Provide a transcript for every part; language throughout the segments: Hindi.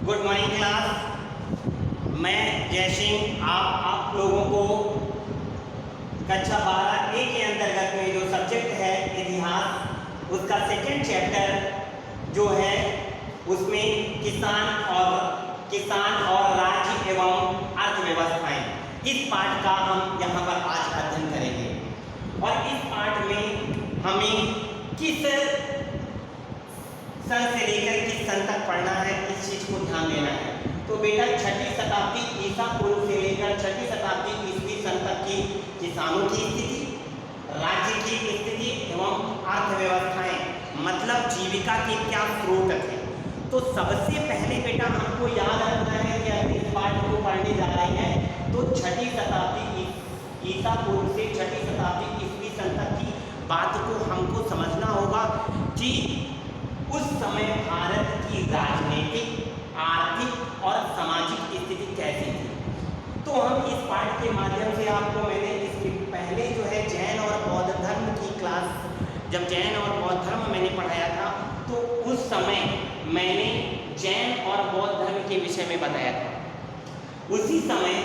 Good morning class. मैं जय सिंह आप लोगों को कक्षा 12 ए के अंतर्गत में जो सब्जेक्ट है इतिहास, उसका सेकेंड चैप्टर जो है उसमें किसान और राज्य एवं अर्थव्यवस्थाएं, इस पाठ का हम यहाँ पर आज अध्ययन करेंगे। और इस पाठ में हमें किस सन से लेकर किस सन तक पढ़ना है, इस चीज को ध्यान देना है। तो बेटा 6वीं शताब्दी ईसा पूर्व से लेकर 6वीं शताब्दी ईस्वी सन तक की किसानों की स्थिति, राज्य की स्थिति एवं अर्थव्यवस्थाएं, मतलब जीविका के क्या स्रोत थे। तो सबसे पहले बेटा हमको याद रखना है कि अगर इस पाठ को पढ़ने जा रहे हैं तो 6वीं शताब्दी ईसा पूर्व से 6वीं शताब्दी ईस्वी सन तक की बात को हमको समझना होगा कि उस समय भारत की राजनीतिक, आर्थिक और सामाजिक स्थिति कैसी थी। तो हम इस पाठ के माध्यम से आपको मैंने इसके पहले जो है जैन और बौद्ध धर्म की क्लास, जब जैन और बौद्ध धर्म मैंने पढ़ाया था तो उस समय मैंने जैन और बौद्ध धर्म के विषय में बताया था। उसी समय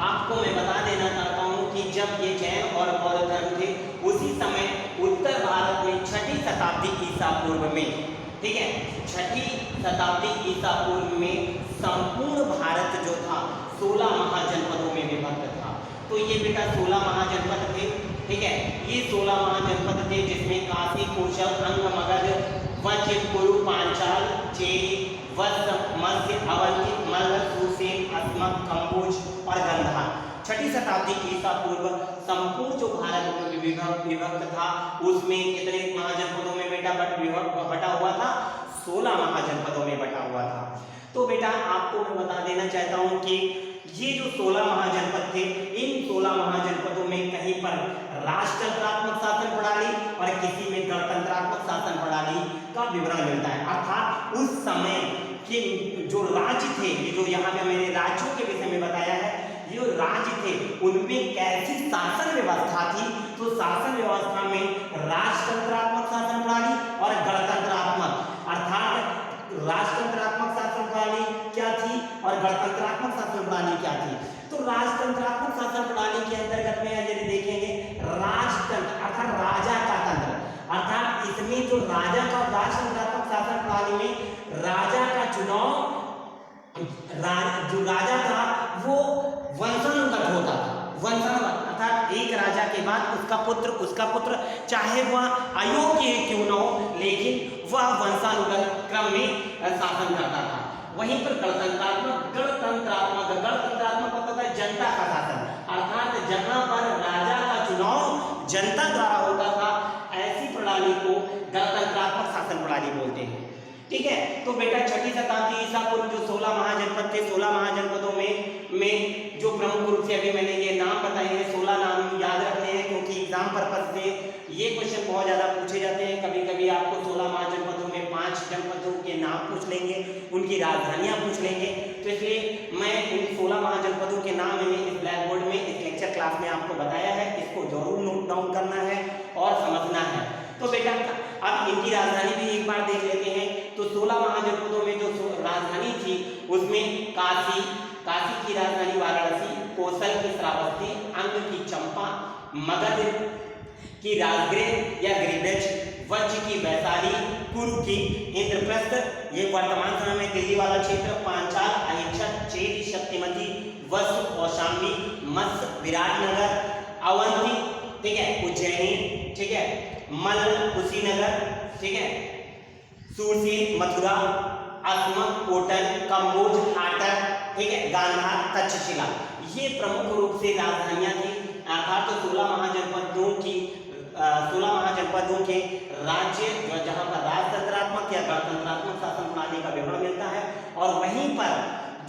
आपको मैं बता देना चाहता हूँ कि जब ये जैन और बौद्ध धर्म थे उसी समय उत्तर भारत में 6वीं शताब्दी ईसा पूर्व में, ठीक है, 6वीं शताब्दी ईसा पूर्व में संपूर्ण भारत जो था 16 महाजनपदों में विभक्त था। तो ये बेटा 16 महाजनपद थे, ठीक है। ये 16 महाजनपद थे जिसमें काशी, कौशल, अंग, मगध, वंश, कुरु, पांचाल, चेरी, वत्स, मत्स्य, अवंती, मल्ल, सुसेन, अस्मक, कंबोज और गंधार। 6वीं शताब्दी ईसा पूर्व संपूर्ण जो भारत में विभक्त था उसमें कितने महाजनपदों में बेटा बटा हुआ था? 16 महाजनपदों में बटा हुआ था। तो बेटा आपको मैं बता देना चाहता हूं कि ये जो 16 महाजनपद थे, इन 16 महाजनपदों में कहीं पर राजतंत्रात्मक शासन प्रणाली और किसी में गणतंत्रात्मक शासन प्रणाली का विवरण मिलता है। अर्थात उस समय के जो राज्य थे, ये जो यहाँ पे मैंने राज्यों के विषय में बताया है, जो राज्य थे उनमें कैसी शासन व्यवस्था थी। तो शासन व्यवस्था में राजतंत्रात्मक शासन प्रणाली और गणतंत्रात्मक, अर्थात राजतंत्रात्मक शासन प्रणाली क्या थी और गणतंत्रात्मक शासन प्रणाली क्या थी। तो राजतंत्रात्मक शासन प्रणाली के अंतर्गत में यदि देखेंगे राजतंत्र अर्थात राजा का तंत्र, अर्थात इसमें जो राजा का राजतंत्रात्मक शासन प्रणाली में राजा का चुनाव, जो राजा था वो वंशानुगत होता था। वंशानुगत अर्थात एक राजा के बाद उसका पुत्र चाहे वह अयोग्य क्यों न हो, लेकिन वह वंशानुगत क्रम में शासन करता था। वहीं पर गणतंत्रात्मक होता है जनता का शासन, अर्थात जहां पर राजा का चुनाव जनता द्वारा होता था, ऐसी प्रणाली को गणतंत्रात्मक शासन प्रणाली बोलते हैं, ठीक है। तो बेटा 6वीं शताब्दी ईसा पूर्व जो 16 महाजनपद थे, 16 महाजनपदों में जो प्रमुख रूप से अभी मैंने ये नाम बताए हैं, 16 नाम याद रखने हैं क्योंकि एग्जाम पर्पज से ये क्वेश्चन बहुत ज़्यादा पूछे जाते हैं। कभी कभी आपको 16 महाजनपदों में 5 जनपदों के नाम पूछ लेंगे, उनकी राजधानियाँ पूछ लेंगे। तो इसलिए मैं इन 16 महाजनपदों के नाम मैंने इस ब्लैक बोर्ड में इस लेक्चर क्लास में आपको बताया है, इसको जरूर नोट डाउन करना है और समझना है। तो बेटा अब इनकी राजधानी भी एक बार देख लेते हैं। तो 16 महाजनपदों में जो राजधानी थी उसमें काशी की राजधानी वाराणसी, कौशल की श्रावस्ती, अंग की चंपा, मगध की राजगृह या गिरिब्रज, वज्र की वैशाली, कुरु की इंद्रप्रस्थ, ये वर्तमान समय में दिल्ली वाला क्षेत्र, पांचाल, अहिंसक, चेरी, शक्तिमती, वत्स, कौशाम्बी, मत्स्य, विराटनगर, अवंती, ठीक है, उज्जैनी, ठीक है, मल्ल, कुशीनगर, ठीक है, सूरसेन, मथुरा, अस्मक, कोटन, कंबोज, हाटर, ठीक है, गांधार, तक्षशिला, ये प्रमुख रूप से राजधानियां थी। अर्थात तो 16 महाजनपदों के राज्य जहां पर राजतंत्रात्मक या गणतंत्रात्मक शासन प्रणाली का विवरण मिलता है, और वहीं पर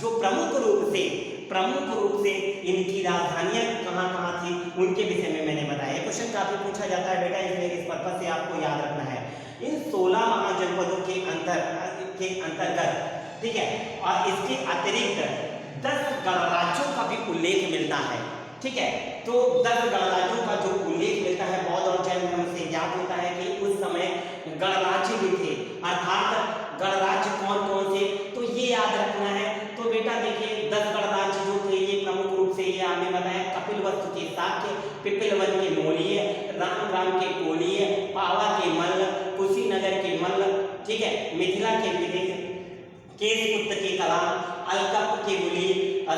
जो प्रमुख रूप से इनकी राजधानियां कहाँ थी उनके विषय में मैंने बताया। क्वेश्चन काफी पूछा जाता है बेटा, इसलिए इस पर्पज से आपको याद रखना है। इन 16 महाजनपदों के अंतर्गत, ठीक है, और इसके अतिरिक्त 10 गणराज्यों का भी उल्लेख मिलता है, ठीक है। तो 10 गणराज्यों का जो उल्लेख मिलता है बौद्ध और जैन धर्म से ज्ञात होता है कि उस समय गणराज्य भी थे। अर्थात गणराज्य कौन कौन से, तो ये याद रखना है शाक्य, पिपीलवन के मोलीय, रामग्राम के कोलीय, पावा के मल्ल, कुशीनगर के मल्ल, ठीक है, मिथिला के विदेश, केशपुत्र के कलाम, अलकप के बुली,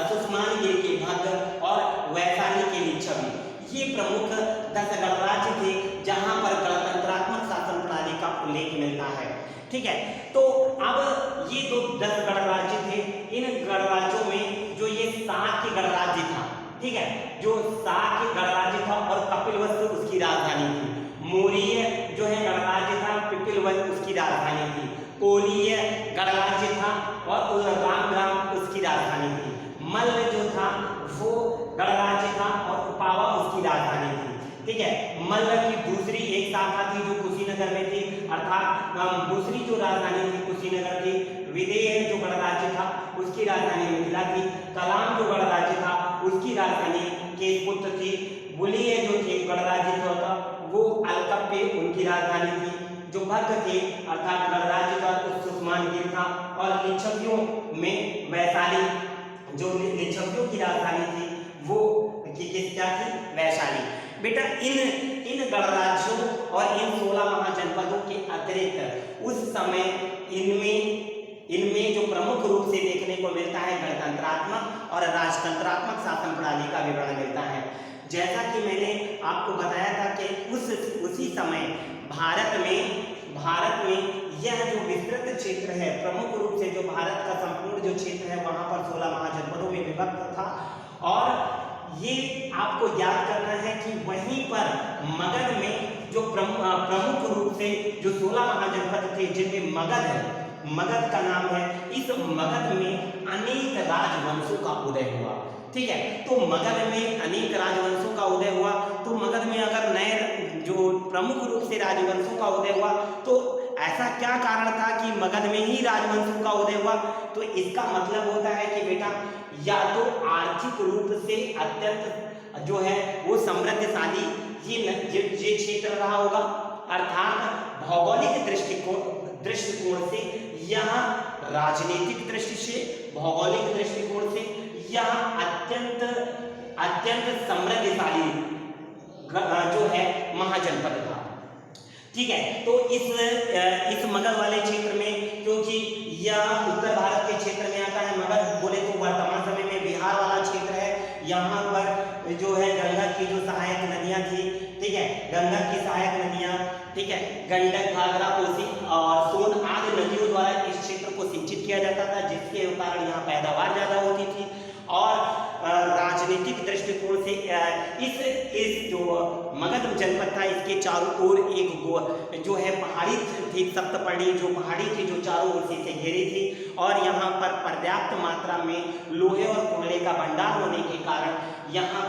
सुषमानगिरी के भद्र और वैशाली के लिच्छवी। ये प्रमुख 10 गणराज्य थे जहां पर गणतंत्रात्मक शासन प्रणाली का उल्लेख मिलता है, ठीक है। तो अब ये जो 10 गणराज्य थे, इन गणराज्यों में जो ये शाक्य गणराज्य था, ठीक है, जो शाक्य गणराज्य था और कपिलवस्तु उसकी राजधानी थी, मौर्य जो है गणराज्य था, पिपीलवन उसकी राजधानी थी, कोलीय गणराज्य था और रामग्राम उसकी राजधानी थी, मल्ल जो था वो गणराज्य था और पावा उसकी राजधानी थी, ठीक है। मल्ल की दूसरी एक शाखा थी जो कुशीनगर में थी, अर्थात दूसरी जो राजधानी थी कुशीनगर थी। विदेह जो गणराज्य था उसकी राजधानी मिथिला थी। कलाम जो गणराज्य था उसकी राजधानी केशपुत्र थी। बुलीय जो थे गणराज्य जो था वो अलकप्पे उनकी राजधानी थी। जो भद्र थे अर्थात गणराज्य का सुषमानगिरी था। और लिच्छवियों में वैशाली जो लिच्छवियों की राजधानी थी वो क्या थी, वैशाली। बेटा इन गणराज्यों और इन 16 महाजनपदों के अतिरिक्त उस समय इनमें जो प्रमुख रूप से देखने को मिलता है गणतंत्रात्मक और राजतंत्रात्मक शासन प्रणाली का विवरण मिलता है। जैसा कि मैंने आपको बताया था कि उसी समय भारत में यह जो विस्तृत क्षेत्र है, प्रमुख रूप से जो भारत का संपूर्ण जो क्षेत्र है वहां पर 16 महाजनपदों में विभक्त था। और ये आपको याद करना है कि वहीं पर मगध में जो प्रमुख रूप से जो 16 महाजनपद थे जिनमें मगध है, मगध का नाम है, इस मगध में अनेक राजवंशों का उदय हुआ, ठीक है। तो मगध में अनेक राजवंशों का उदय हुआ, तो मगध में अगर नए जो प्रमुख रूप से राजवंशों का उदय हुआ तो ऐसा क्या कारण था कि मगध में ही राजवंशों का उदय हुआ? तो इसका मतलब होता है कि बेटा या तो आर्थिक रूप से अत्यंत जो है वो समृद्धशाली ये क्षेत्र रहा होगा, अर्थात भौगोलिक दृष्टिकोण से यहाँ, राजनीतिक दृष्टि से, भौगोलिक दृष्टिकोण से यहाँ अत्यंत समृद्धशाली जो है महाजनपद था, ठीक है। तो इस मगध वाले क्षेत्र में, क्योंकि यह उत्तर भारत के क्षेत्र में आता है, मगध बोले तो वर्तमान समय में बिहार वाला क्षेत्र है। यहाँ पर जो है गंगा की जो सहायक नदियाँ थी, ठीक है, गंगा की सहायक नदियाँ, ठीक है, गंडक, घाघरा, कोसी और सोन आदि नदियों द्वारा इस क्षेत्र को सिंचित किया जाता था, जिसके कारण यहाँ पैदावार ज्यादा होती थी। और राजनीतिक दृष्टिकोण से इस जो मगध जनपद था इसके चारों ओर एक जो है पहाड़ी थी, सप्तपर्णी जो पहाड़ी थी जो चारों ओर से घेरी थी। और यहाँ पर पर्याप्त मात्रा में लोहे और कोयले का भंडार होने के कारण यहाँ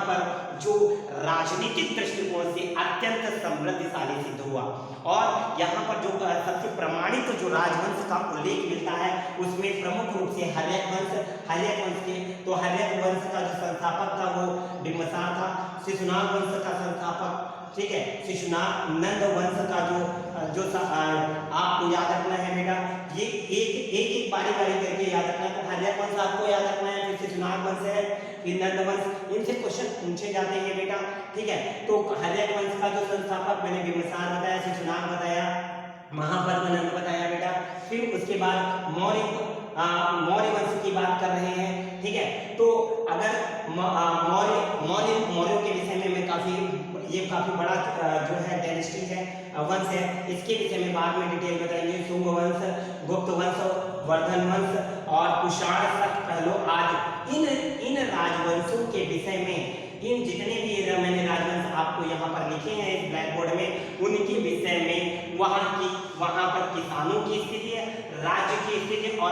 पर जो राजनीतिक दृष्टिकोण से अत्यंत समृद्धशाली सिद्ध हुआ। और यहाँ पर जो सबसे प्रमाणित जो राजवंश का उल्लेख मिलता है उसमें प्रमुख रूप से हर्यक वंश के, तो हर्यक वंश का जो संस्थापक था वो बिम्बिसार था। शिशुनाग वंश का संस्थापक, ठीक है, शिशुनाग। नंद वंश का जो आपको याद रखना है बेटा, ये एक बारी करके याद रखना है। तो हर्यक वंश आपको याद रखना है, फिर शिशुनाग वंश है, फिर नंद वंश, इनसे क्वेश्चन पूछे जाते हैं बेटा, ठीक है। तो हर्यक वंश का जो संस्थापक मैंने बिम्बिसार बताया, शिशुनाग बताया, महापद्मनंद बताया बेटा। फिर उसके बाद मौर्य वंश की बात कर रहे हैं, ठीक है। तो अगर मौर्यों के विषय में मैं काफी बड़ा जो है डायनेस्टी है, वंश है, इसके विषय में बाद में डिटेल बताएंगे। शुंग वंश, गुप्त वंश, वर्धन वंश और कुषाण, शक, पहलो आदि इन राजवंशों के विषय में, इन जितने भी मैंने राजवंश आपको यहाँ पर लिखे हैं इस ब्लैक बोर्ड में, उनके विषय में वहाँ पर किसानों की स्थिति है, राज्य की स्थिति और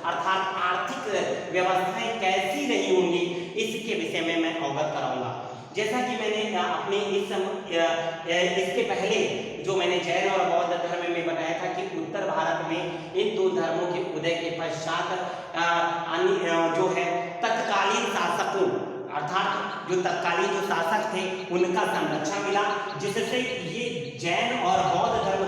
अर्थात आर्थिक व्यवस्थाएं कैसी रही होंगी, इसके विषय में मैं अवगत कराऊंगा। जैसा कि मैंने अपने इसके पहले जो मैंने जैन और बौद्ध धर्म में बताया था कि उत्तर भारत में इन दो धर्मों के उदय के पश्चात जो है तत्कालीन शासकों, अर्थात जो तत्कालीन जो शासक थे उनका संरक्षण मिला, जिससे ये जैन और बौद्ध धर्म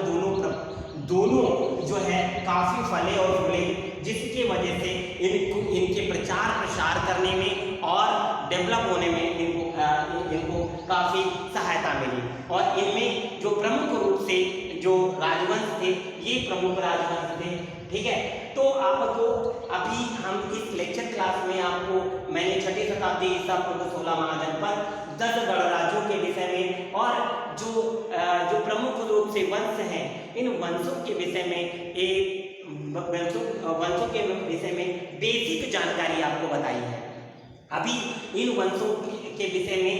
दोनों जो है काफ़ी फले और फूले, जिसकी वजह से इनके प्रचार प्रसार करने में और डेवलप होने में इनको काफ़ी सहायता मिली। और इनमें जो प्रमुख रूप से जो राजवंश थे, ये प्रमुख राजवंश थे। ठीक है, तो आपको अभी हम इस लेक्चर क्लास में आपको मैंने 6ठी शताब्दी ईसा पूर्व 16 महाजनपद 10 गणराज्यों के विषय में और जो प्रमुख रूप से वंश हैं, इन वंशों के विषय में वंशों के विषय में बेसिक जानकारी आपको बताई है। अभी इन वंशों के विषय में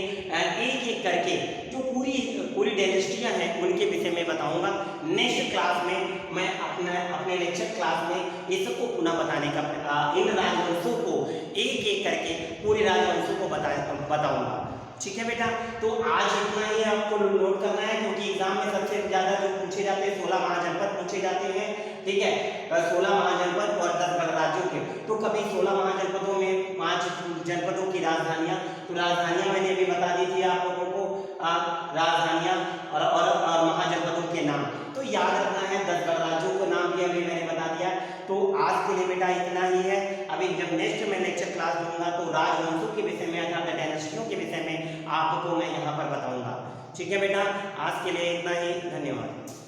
एक एक करके जो पूरी डायनेस्टियाँ हैं उनके विषय में बताऊंगा। नेक्स्ट क्लास में मैं अपने लेक्चर क्लास में इसको पुनः बताने का इन राजवंशों को एक एक करके पूरे राजवंशों को बताऊंगा। ठीक है बेटा, तो आज इतना ही आपको नोट करना है, क्योंकि एग्जाम में सबसे ज़्यादा जो पूछे जाते हैं 16 महाजनपद पूछे जाते हैं। ठीक है, 16 महाजनपद और 10 गणराज्यों के। तो कभी 16 महाजनपदों में 5 जनपदों की राजधानियाँ, तो राजधानियाँ मैंने अभी बता दी थी आप लोगों को, राजधानियाँ और महाजनपदों के नाम तो याद रखना है। 10 गणराज्यों का नाम भी अभी मैंने बता दिया। तो आज के लिए बेटा इतना ही है। अभी जब नेक्स्ट मैं लेक्चर क्लास दूंगा तो राजवंशों के विषय में अर्थात डायनेस्टियों के विषय में आपको मैं यहाँ पर बताऊंगा। ठीक है बेटा, आज के लिए इतना ही, धन्यवाद।